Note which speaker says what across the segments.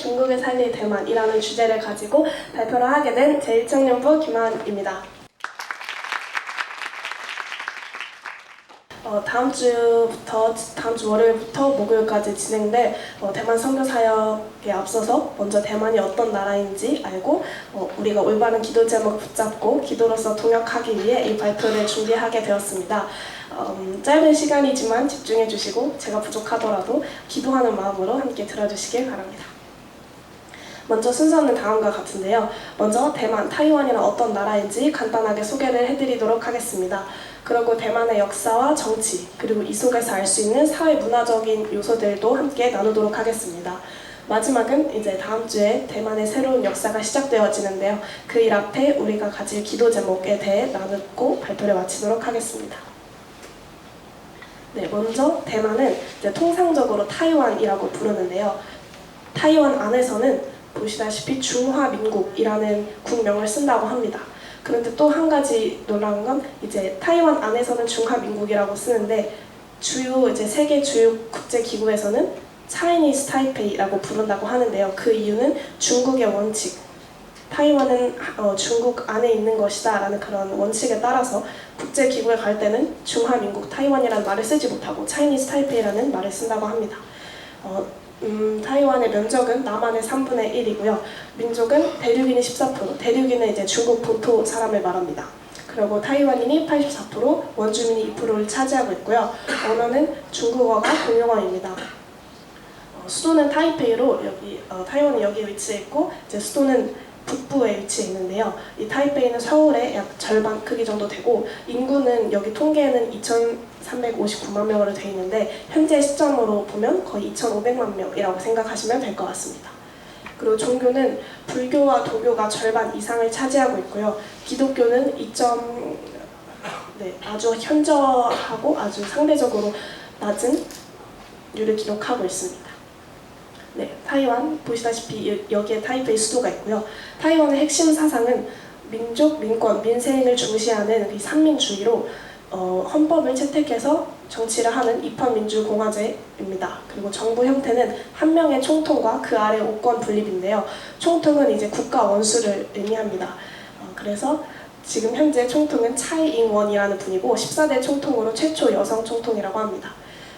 Speaker 1: 중국을 살릴 대만이라는 주제를 가지고 발표를 하게 된 제1청년부 김하은입니다. 다음 주 월요일부터 목요일까지 진행될 대만 선교 사역에 앞서서 먼저 대만이 어떤 나라인지 알고 우리가 올바른 기도 제목 붙잡고 기도로서 동역하기 위해 이 발표를 준비하게 되었습니다. 짧은 시간이지만 집중해 주시고 제가 부족하더라도 기도하는 마음으로 함께 들어주시길 바랍니다. 먼저 순서는 다음과 같은데요. 먼저 대만, 타이완이란 어떤 나라인지 간단하게 소개를 해드리도록 하겠습니다. 그리고 대만의 역사와 정치, 그리고 이 속에서 알 수 있는 사회 문화적인 요소들도 함께 나누도록 하겠습니다. 마지막은 이제 다음 주에 대만의 새로운 역사가 시작되어지는데요. 그 일 앞에 우리가 가질 기도 제목에 대해 나누고 발표를 마치도록 하겠습니다. 네, 먼저 대만은 이제 통상적으로 타이완이라고 부르는데요. 타이완 안에서는 보시다시피 중화민국이라는 국명을 쓴다고 합니다. 그런데 또 한 가지 놀라운 건 이제 타이완 안에서는 중화민국이라고 쓰는데 주요 이제 세계 주요 국제기구에서는 차이니스 타이페이라고 부른다고 하는데요. 그 이유는 중국의 원칙, 타이완은 중국 안에 있는 것이다 라는 그런 원칙에 따라서 국제기구에 갈 때는 중화민국 타이완이라는 말을 쓰지 못하고 차이니스 타이페이라는 말을 쓴다고 합니다. 타이완의 면적은 남한의 3분의 1이고요. 민족은 대륙인이 14%, 대륙인은 이제 중국 본토 사람을 말합니다. 그리고 타이완인이 84%, 원주민이 2%를 차지하고 있고요. 언어는 중국어가 공용어입니다. 수도는 타이페이로 타이완이 여기에 위치해 있고 이제 수도는 북부에 위치해 있는데요. 이 타이페이는 서울의 약 절반 크기 정도 되고 인구는 여기 통계에는 2,359만 명으로 되어 있는데 현재 시점으로 보면 거의 2,500만 명이라고 생각하시면 될 것 같습니다. 그리고 종교는 불교와 도교가 절반 이상을 차지하고 있고요. 기독교는 아주 현저하고 아주 상대적으로 낮은 율을 기록하고 있습니다. 네, 타이완 보시다시피 여기에 타이페이 수도가 있고요. 타이완의 핵심 사상은 민족, 민권, 민생을 중시하는 이 삼민주의로 헌법을 채택해서 정치를 하는 입헌민주공화제입니다. 그리고 정부 형태는 한 명의 총통과 그 아래 5권 분립인데요. 총통은 이제 국가 원수를 의미합니다. 그래서 지금 현재 총통은 차이잉원이라는 분이고 14대 총통으로 최초 여성 총통이라고 합니다.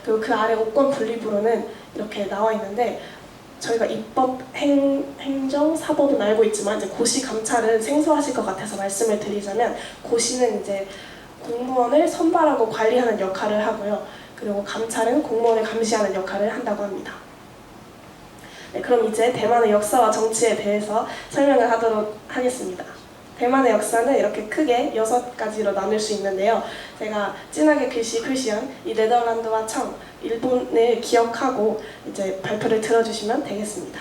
Speaker 1: 그리고 그 아래 5권 분립으로는 이렇게 나와 있는데 저희가 입법, 행정, 사법은 알고 있지만 이제 고시 감찰은 생소하실 것 같아서 말씀을 드리자면 고시는 이제 공무원을 선발하고 관리하는 역할을 하고요. 그리고 감찰은 공무원을 감시하는 역할을 한다고 합니다. 네, 그럼 이제 대만의 역사와 정치에 대해서 설명을 하도록 하겠습니다. 대만의 역사는 이렇게 크게 6가지로 나눌 수 있는데요. 제가 진하게 표시한 이 네덜란드와 청, 일본을 기억하고 이제 발표를 들어주시면 되겠습니다.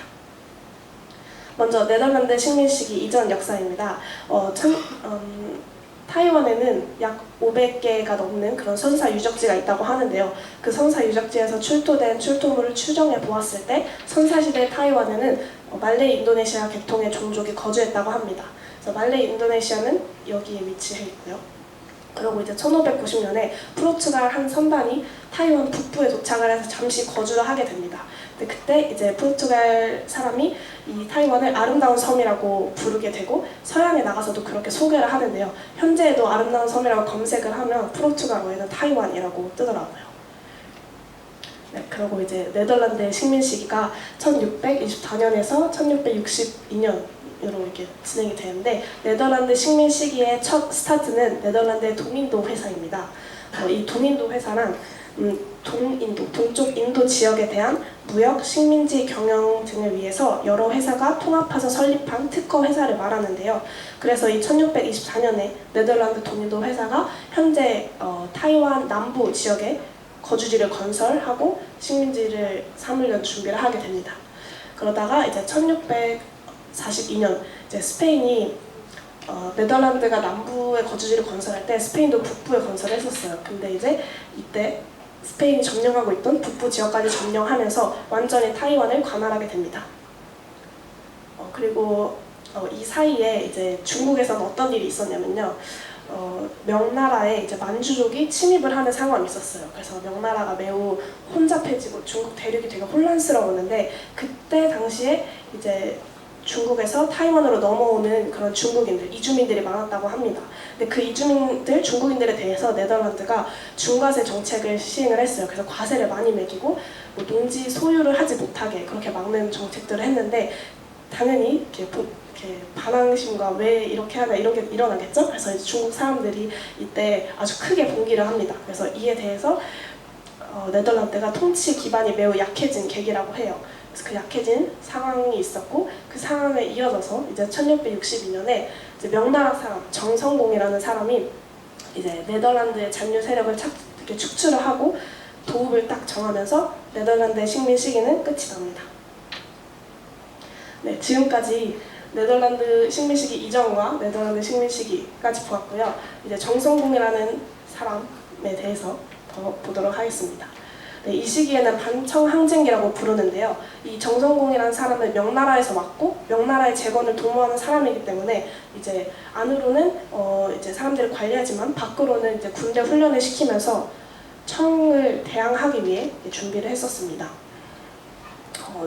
Speaker 1: 먼저 네덜란드 식민 시기 이전 역사입니다. 타이완에는 약 500개가 넘는 그런 선사 유적지가 있다고 하는데요. 그 선사 유적지에서 출토된 출토물을 추정해 보았을 때 선사시대 타이완에는 말레이 인도네시아 계통의 종족이 거주했다고 합니다. 그래서 말레이 인도네시아는 여기에 위치해 있고요. 그리고 이제 1590년에 포르투갈 한 선단이 타이완 북부에 도착을 해서 잠시 거주를 하게 됩니다. 근데 그때 이제 포르투갈 사람이 이 타이완을 아름다운 섬이라고 부르게 되고 서양에 나가서도 그렇게 소개를 하는데요. 현재에도 아름다운 섬이라고 검색을 하면 포르투갈어에는 타이완이라고 뜨더라고요. 네, 그리고 이제 네덜란드의 식민 시기가 1624년에서 1662년으로 이렇게 진행이 되는데 네덜란드 식민 시기의 첫 스타트는 네덜란드의 동인도 회사입니다. 이 동인도 회사란 동쪽 인도 지역에 대한 무역, 식민지 경영 등을 위해서 여러 회사가 통합해서 설립한 특허 회사를 말하는데요. 그래서 이 1624년에 네덜란드 동인도 회사가 현재 타이완 남부 지역에 거주지를 건설하고 식민지를 삼으려는 준비를 하게 됩니다. 그러다가 이제 1642년 이제 스페인이 네덜란드가 남부에 거주지를 건설할 때 스페인도 북부에 건설을 했었어요. 근데 이제 이때 스페인이 점령하고 있던 북부 지역까지 점령하면서 완전히 타이완을 관할하게 됩니다. 그리고 이 사이에 이제 중국에서는 어떤 일이 있었냐면요. 명나라에 이제 만주족이 침입을 하는 상황이 있었어요. 그래서 명나라가 매우 혼잡해지고 중국 대륙이 되게 혼란스러웠는데 그때 당시에 이제 중국에서 타이완으로 넘어오는 그런 중국인들, 이주민들이 많았다고 합니다. 근데 그 이주민들, 중국인들에 대해서 네덜란드가 중과세 정책을 시행을 했어요. 그래서 과세를 많이 매기고 뭐 농지 소유를 하지 못하게 그렇게 막는 정책들을 했는데 당연히 이렇게 반항심과 왜 이렇게 하나 이런 게 일어나겠죠? 그래서 이제 중국 사람들이 이때 아주 크게 봉기를 합니다. 그래서 이에 대해서 네덜란드가 통치 기반이 매우 약해진 계기라고 해요. 그래서 그 약해진 상황이 있었고 그 상황에 이어져서 이제 1662년에 이제 명나라 사람 정성공이라는 사람이 이제 네덜란드의 잔류 세력을 이렇게 축출을 하고 도읍을 딱 정하면서 네덜란드의 식민 시기는 끝이 납니다. 네, 지금까지 네덜란드 식민 시기 이전과 네덜란드 식민 시기까지 보았고요. 이제 정성공이라는 사람에 대해서 더 보도록 하겠습니다. 네, 이 시기에는 반청항쟁기라고 부르는데요. 이 정성공이라는 사람은 명나라에서 왔고 명나라의 재건을 도모하는 사람이기 때문에 이제 안으로는 이제 사람들을 관리하지만 밖으로는 이제 군대 훈련을 시키면서 청을 대항하기 위해 준비를 했었습니다.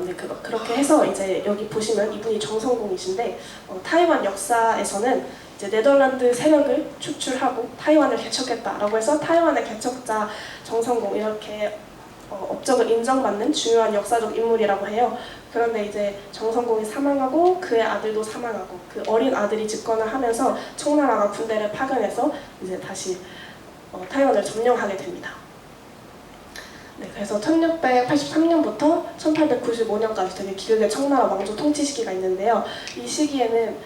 Speaker 1: 네, 그렇게 해서 이제 여기 보시면 이분이 정성공이신데 타이완 역사에서는 이제 네덜란드 세력을 축출하고 타이완을 개척했다라고 해서 타이완의 개척자 정성공 이렇게 업적을 인정받는 중요한 역사적 인물이라고 해요. 그런데 이제 정성공이 사망하고 그의 아들도 사망하고 그 어린 아들이 집권을 하면서 청나라가 군대를 파견해서 이제 다시 타이완을 점령하게 됩니다. 네, 그래서 1683년부터 1895년까지 되게 길게 청나라 왕조 통치 시기가 있는데요. 이 시기에는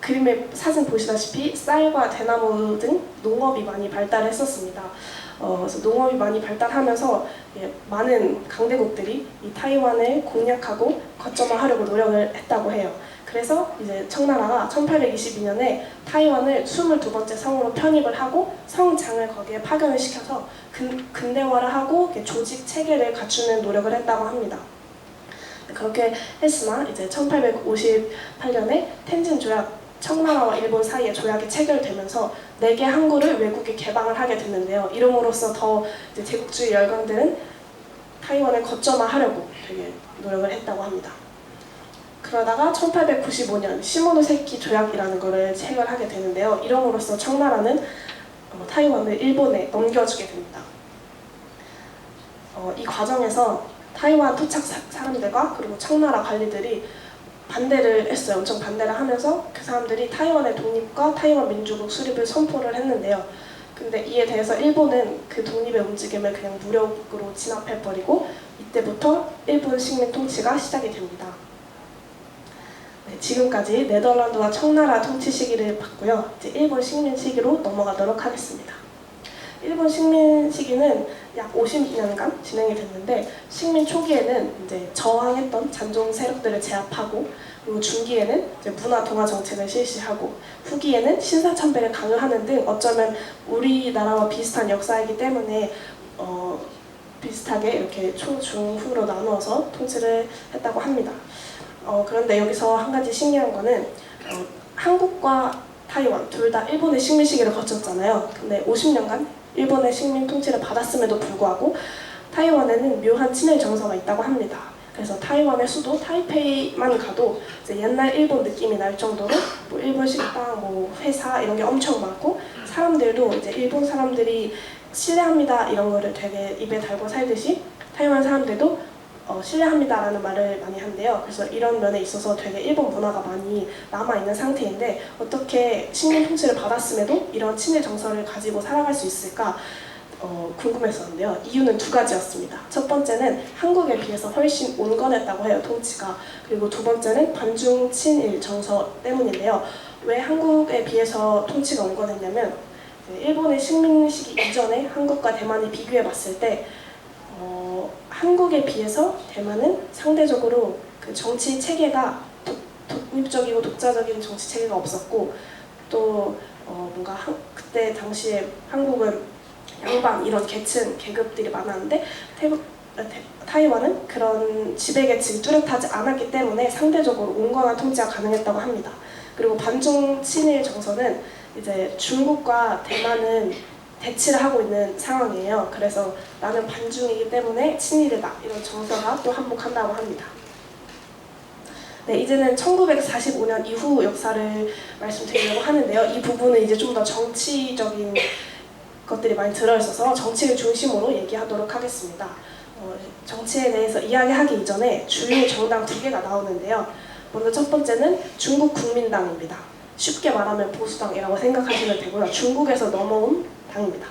Speaker 1: 그림에 사진 보시다시피 쌀과 대나무 등 농업이 많이 발달했었습니다. 그래서 농업이 많이 발달하면서 많은 강대국들이 이 타이완을 공략하고 거점화하려고 노력을 했다고 해요. 그래서 이제 청나라가 1822년에 타이완을 22번째 성으로 편입을 하고 성장을 거기에 파견을 시켜서 근대화를 하고 조직 체계를 갖추는 노력을 했다고 합니다. 그렇게 했으나 이제 1858년에 텐진 조약, 청나라와 일본 사이의 조약이 체결되면서 4개 항구를 외국에 개방을 하게 됐는데요. 이름으로써 더 이제 제국주의 열강들은 타이완을 거점화하려고 되게 노력을 했다고 합니다. 그러다가 1895년 시모노세키 조약이라는 것을 체결하게 되는데요. 이름으로써 청나라는 타이완을 일본에 넘겨주게 됩니다. 이 과정에서 타이완 토착 사람들과 그리고 청나라 관리들이 반대를 했어요. 엄청 반대를 하면서 그 사람들이 타이완의 독립과 타이완 민주국 수립을 선포를 했는데요. 근데 이에 대해서 일본은 그 독립의 움직임을 그냥 무력으로 진압해버리고 이때부터 일본 식민 통치가 시작이 됩니다. 네, 지금까지 네덜란드와 청나라 통치 시기를 봤고요. 이제 일본 식민 시기로 넘어가도록 하겠습니다. 일본 식민 시기는 약 50년간 진행이 됐는데 식민 초기에는 이제 저항했던 잔존 세력들을 제압하고 그리고 중기에는 이제 문화 동화 정책을 실시하고 후기에는 신사참배를 강요하는 등 어쩌면 우리나라와 비슷한 역사이기 때문에 비슷하게 이렇게 초, 중, 후로 나누어서 통치를 했다고 합니다. 그런데 여기서 한 가지 신기한 거는 한국과 타이완 둘 다 일본의 식민 시기를 거쳤잖아요. 근데 50년간 일본의 식민 통치를 받았음에도 불구하고 타이완에는 묘한 친일 정서가 있다고 합니다. 그래서 타이완의 수도 타이페이만 가도 이제 옛날 일본 느낌이 날 정도로 뭐 일본 식당, 뭐 회사 이런 게 엄청 많고 사람들도 이제 일본 사람들이 신뢰합니다 이런 거를 되게 입에 달고 살듯이 타이완 사람들도 신뢰합니다라는 말을 많이 한대요. 그래서 이런 면에 있어서 되게 일본 문화가 많이 남아있는 상태인데 어떻게 식민 통치를 받았음에도 이런 친일 정서를 가지고 살아갈 수 있을까 궁금했었는데요. 이유는 2가지였습니다. 첫 번째는 한국에 비해서 훨씬 온건했다고 해요, 통치가. 그리고 2번째는 반중 친일 정서 때문인데요. 왜 한국에 비해서 통치가 온건했냐면 일본의 식민 시기 이전에 한국과 대만이 비교해 봤을 때 한국에 비해서 대만은 상대적으로 그 정치 체계가 독립적이고 독자적인 정치 체계가 없었고 또 뭔가 그때 당시에 한국은 양반 이런 계층 계급들이 많았는데 타이완은 그런 지배계층이 뚜렷하지 않았기 때문에 상대적으로 온건한 통치가 가능했다고 합니다. 그리고 반중 친일 정서는 이제 중국과 대만은 대치를 하고 있는 상황이에요. 그래서 나는 반중이기 때문에 친일이다 이런 정서가 또 한몫한다고 합니다. 네, 이제는 1945년 이후 역사를 말씀드리려고 하는데요. 이 부분은 이제 좀 더 정치적인 것들이 많이 들어있어서 정치를 중심으로 얘기하도록 하겠습니다. 정치에 대해서 이야기하기 이전에 주요 정당 두 개가 나오는데요. 먼저 첫 번째는 중국 국민당입니다. 쉽게 말하면 보수당이라고 생각하시면 되고요. 중국에서 넘어온 당입니다.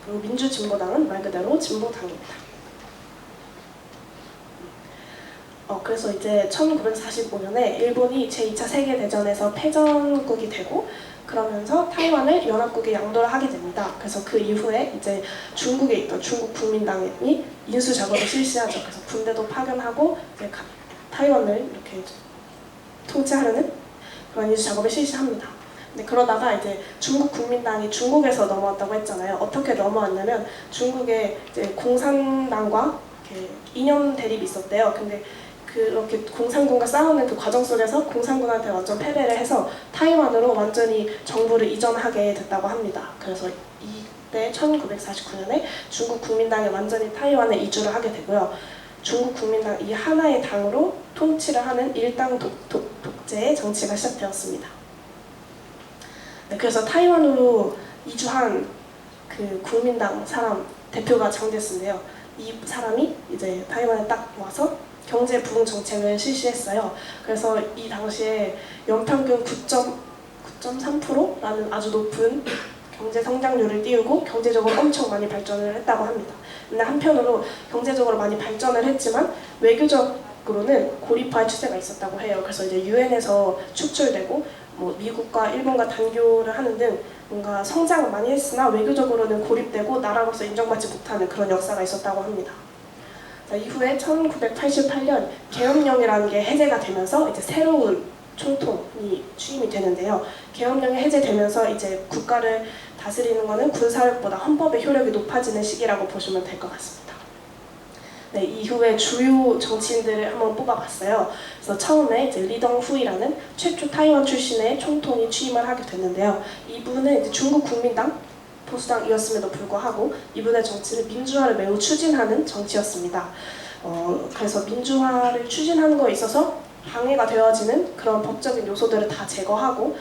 Speaker 1: 그리고 민주진보당은 말 그대로 진보당입니다. 그래서 이제 1945년에 일본이 제2차 세계대전에서 패전국이 되고 그러면서 타이완을 연합국에 양도를 하게 됩니다. 그래서 그 이후에 이제 중국에 있던 중국 국민당이 인수 작업을 실시하죠. 그래서 군대도 파견하고 이제 타이완을 이렇게 통치하려는 그런 인수 작업을 실시합니다. 네, 그러다가 이제 중국 국민당이 중국에서 넘어왔다고 했잖아요. 어떻게 넘어왔냐면 중국에 이제 공산당과 이렇게 이념 대립이 있었대요. 근데 그렇게 공산군과 싸우는 그 과정 속에서 공산군한테 완전 패배를 해서 타이완으로 완전히 정부를 이전하게 됐다고 합니다. 그래서 이때 1949년에 중국 국민당이 완전히 타이완에 이주를 하게 되고요. 중국 국민당 이 하나의 당으로 통치를 하는 일당 독재의 정치가 시작되었습니다. 네, 그래서 타이완으로 이주한 그 국민당 사람 대표가 장제스인데요. 이 사람이 이제 타이완에 딱 와서 경제 부흥 정책을 실시했어요. 그래서 이 당시에 연평균 9.3%라는 아주 높은 경제 성장률을 띄우고 경제적으로 엄청 많이 발전을 했다고 합니다. 근데 한편으로 경제적으로 많이 발전을 했지만 외교적으로는 고립화의 추세가 있었다고 해요. 그래서 이제 유엔에서 축출되고 뭐 미국과 일본과 단교를 하는 등 뭔가 성장을 많이 했으나 외교적으로는 고립되고 나라로서 인정받지 못하는 그런 역사가 있었다고 합니다. 자, 이후에 1988년 계엄령이라는 게 해제가 되면서 이제 새로운 총통이 취임이 되는데요. 계엄령이 해제되면서 이제 국가를 다스리는 것은 군사력보다 헌법의 효력이 높아지는 시기라고 보시면 될 것 같습니다. 네, 이후에 주요 정치인들을 한번 뽑아봤어요. 그래서 처음에 이제 리덩후이라는 최초 타이완 출신의 총통이 취임을 하게 됐는데요. 이분은 이제 중국 국민당 보수당이었음에도 불구하고 이분의 정치는 민주화를 매우 추진하는 정치였습니다. 그래서 민주화를 추진하는 거에 있어서 방해가 되어지는 그런 법적인 요소들을 다 제거하고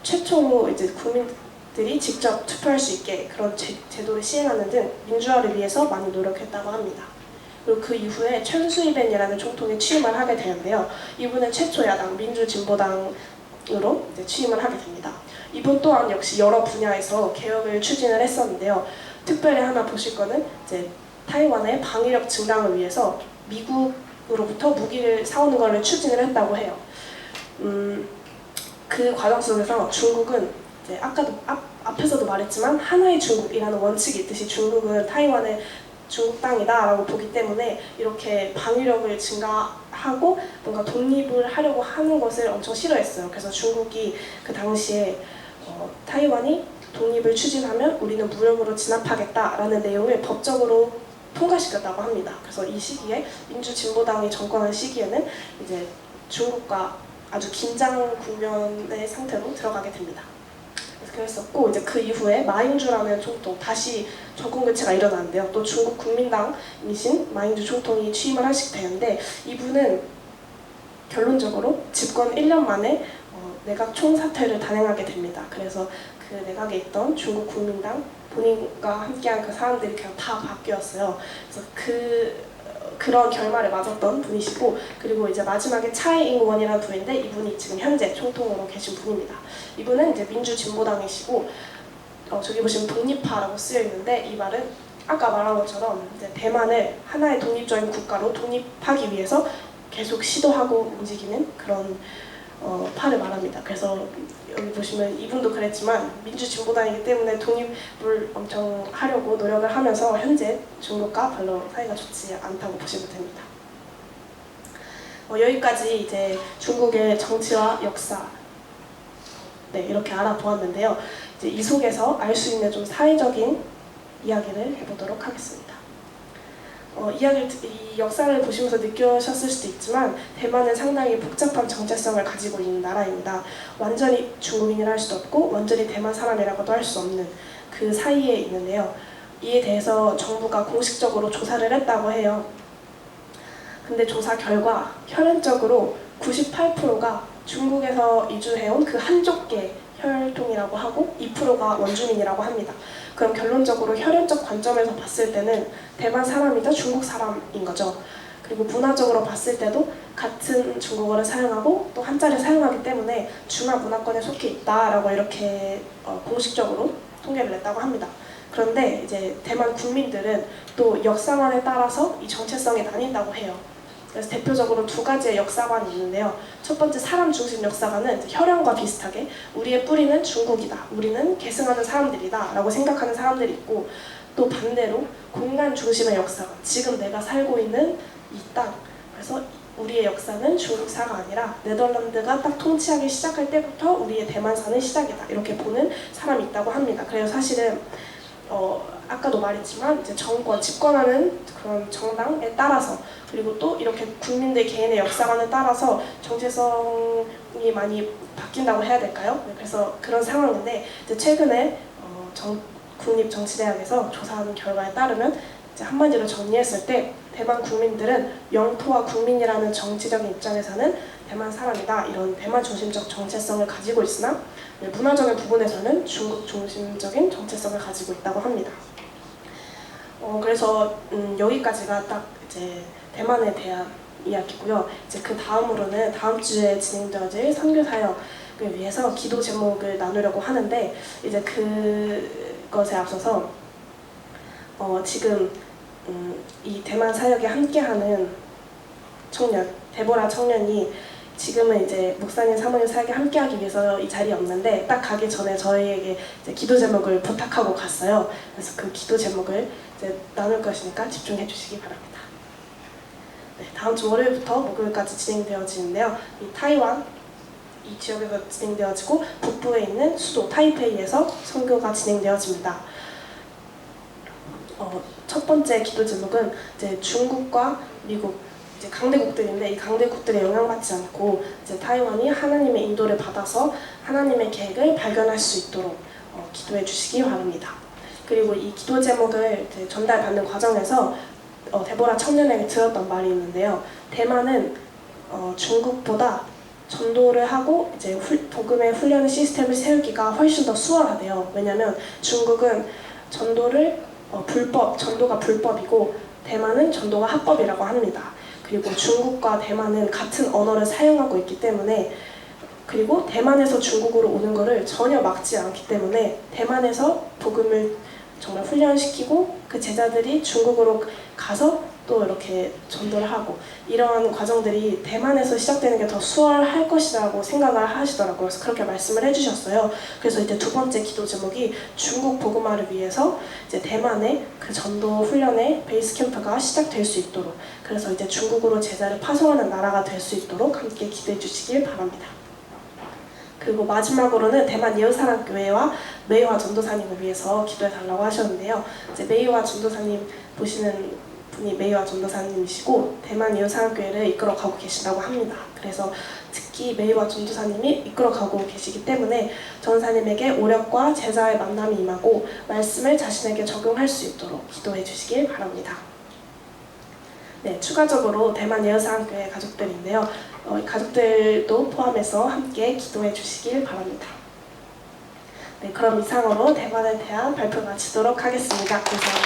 Speaker 1: 최초로 이제 국민들이 직접 투표할 수 있게 그런 제도를 시행하는 등 민주화를 위해서 많이 노력했다고 합니다. 그리고 그 이후에 첸수이벤이라는 총통이 취임을 하게 되는데요. 이분은 최초 야당 민주진보당으로 이제 취임을 하게 됩니다. 이분 또한 역시 여러 분야에서 개혁을 추진을 했었는데요. 특별히 하나 보실 거는 이제 타이완의 방위력 증강을 위해서 미국으로부터 무기를 사오는 것을 추진을 했다고 해요. 그 과정 속에서 중국은 이제 아까도 앞에서도 말했지만 하나의 중국이라는 원칙이 있듯이 중국은 타이완의 중국 땅이다라고 보기 때문에 이렇게 방위력을 증가하고 뭔가 독립을 하려고 하는 것을 엄청 싫어했어요. 그래서 중국이 그 당시에 타이완이 독립을 추진하면 우리는 무력으로 진압하겠다라는 내용을 법적으로 통과시켰다고 합니다. 그래서 이 시기에 민주진보당이 정권한 시기에는 이제 중국과 아주 긴장 국면의 상태로 들어가게 됩니다. 그랬었고 이제 그 이후에 마잉주라는 총통 다시 정권 교체가 일어나는데요. 또 중국 국민당이신 마잉주 총통이 취임을 하시게 되는데 이분은 결론적으로 집권 1년 만에 내각 총사퇴를 단행하게 됩니다. 그래서 그 내각에 있던 중국 국민당 본인과 함께한 그 사람들이 그냥 다 바뀌었어요. 그래서 그런 결말을 맞았던 분이시고 그리고 이제 마지막에 차이잉원이라는 분인데 이분이 지금 현재 총통으로 계신 분입니다. 이분은 이제 민주진보당이시고 저기 보시면 독립파라고 쓰여 있는데 이 말은 아까 말한 것처럼 이제 대만을 하나의 독립적인 국가로 독립하기 위해서 계속 시도하고 움직이는 그런 파를 말합니다. 그래서 여기 보시면 이분도 그랬지만 민주진보당이기 때문에 독립을 엄청 하려고 노력을 하면서 현재 중국과 별로 사이가 좋지 않다고 보시면 됩니다. 여기까지 이제 중국의 정치와 역사 이렇게 알아보았는데요. 이제 이 속에서 알 수 있는 좀 사회적인 이야기를 해보도록 하겠습니다. 이 역사를 보시면서 느끼셨을 수도 있지만 대만은 상당히 복잡한 정체성을 가지고 있는 나라입니다. 완전히 중국인이라 할 수도 없고 완전히 대만 사람이라고도 할 수 없는 그 사이에 있는데요. 이에 대해서 정부가 공식적으로 조사를 했다고 해요. 근데 조사 결과 혈연적으로 98%가 중국에서 이주해온 그 한족계 혈통이라고 하고 2%가 원주민이라고 합니다. 그럼 결론적으로 혈연적 관점에서 봤을 때는 대만 사람이자 중국 사람인 거죠. 그리고 문화적으로 봤을 때도 같은 중국어를 사용하고 또 한자를 사용하기 때문에 중화 문화권에 속해 있다라고 이렇게 공식적으로 통계를 냈다고 합니다. 그런데 이제 대만 국민들은 또 역사관에 따라서 이 정체성이 나뉜다고 해요. 그래서 대표적으로 두 가지의 역사관이 있는데요. 첫 번째 사람 중심 역사관은 혈연과 비슷하게 우리의 뿌리는 중국이다, 우리는 계승하는 사람들이다 라고 생각하는 사람들이 있고, 또 반대로 공간 중심의 역사관, 지금 내가 살고 있는 이 땅, 그래서 우리의 역사는 중국사가 아니라 네덜란드가 딱 통치하기 시작할 때부터 우리의 대만사는 시작이다, 이렇게 보는 사람이 있다고 합니다. 그래서 사실은 아까도 말했지만 이제 정권, 집권하는 그런 정당에 따라서, 그리고 또 이렇게 국민들 개인의 역사관에 따라서 정체성이 많이 바뀐다고 해야 될까요? 네, 그래서 그런 상황인데 이제 최근에 국립정치대학에서 조사하는 결과에 따르면 이제 한마디로 정리했을 때 대만 국민들은 영토와 국민이라는 정치적인 입장에서는 대만 사람이다, 이런 대만 중심적 정체성을 가지고 있으나 문화적인 부분에서는 중국 중심적인 정체성을 가지고 있다고 합니다. 그래서 여기까지가 딱 이제 대만에 대한 이야기고요. 이제 그 다음으로는 다음 주에 진행되어질 선교 사역을 위해서 기도 제목을 나누려고 하는데, 이제 그것에 앞서서 지금 이 대만 사역에 함께하는 청년, 데보라 청년이 지금은 이제 목사님, 사모님 사역에 함께하기 위해서 이 자리에 없는데 딱 가기 전에 저희에게 이제 기도 제목을 부탁하고 갔어요. 그래서 그 기도 제목을 이제 나눌 것이니까 집중해 주시기 바랍니다. 네, 다음 주 월요일부터 목요일까지 진행되어지는데요. 이 타이완 이 지역에서 진행되어지고 북부에 있는 수도 타이페이에서 선교가 진행되어집니다. 첫 번째 기도 제목은 이제 중국과 미국, 이제 강대국들인데 이 강대국들에 영향받지 않고 이제 타이완이 하나님의 인도를 받아서 하나님의 계획을 발견할 수 있도록 기도해 주시기 바랍니다. 그리고 이 기도 제목을 이제 전달받는 과정에서 데보라 청년에게 들었던 말이 있는데요. 대만은 중국보다 전도를 하고 이제 복음의 훈련 시스템을 세우기가 훨씬 더 수월하대요. 왜냐하면 중국은 전도를 전도가 불법이고 대만은 전도가 합법이라고 합니다. 그리고 중국과 대만은 같은 언어를 사용하고 있기 때문에, 그리고 대만에서 중국으로 오는 것을 전혀 막지 않기 때문에 대만에서 복음을 정말 훈련시키고 그 제자들이 중국으로 가서 또 이렇게 전도를 하고, 이런 과정들이 대만에서 시작되는 게 더 수월할 것이라고 생각을 하시더라고요. 그래서 그렇게 말씀을 해주셨어요. 그래서 이제 두 번째 기도 제목이 중국 복음화를 위해서 이제 대만의 그 전도 훈련의 베이스 캠프가 시작될 수 있도록, 그래서 이제 중국으로 제자를 파송하는 나라가 될 수 있도록 함께 기도해 주시길 바랍니다. 그리고 마지막으로는 대만 예우사랑교회와 메이화 전도사님을 위해서 기도해 달라고 하셨는데요. 이제 메이화 전도사님 보시는 분이 메이화 전도사님이시고 대만 예우사랑교회를 이끌어가고 계신다고 합니다. 그래서 특히 메이화 전도사님이 이끌어가고 계시기 때문에 전사님에게 오력과 제자의 만남이 임하고 말씀을 자신에게 적용할 수 있도록 기도해 주시길 바랍니다. 네, 추가적으로 대만 예우사랑교회 가족들인데요. 가족들도 포함해서 함께 기도해 주시길 바랍니다. 네, 그럼 이상으로 대만에 대한 발표 마치도록 하겠습니다. 감사합니다.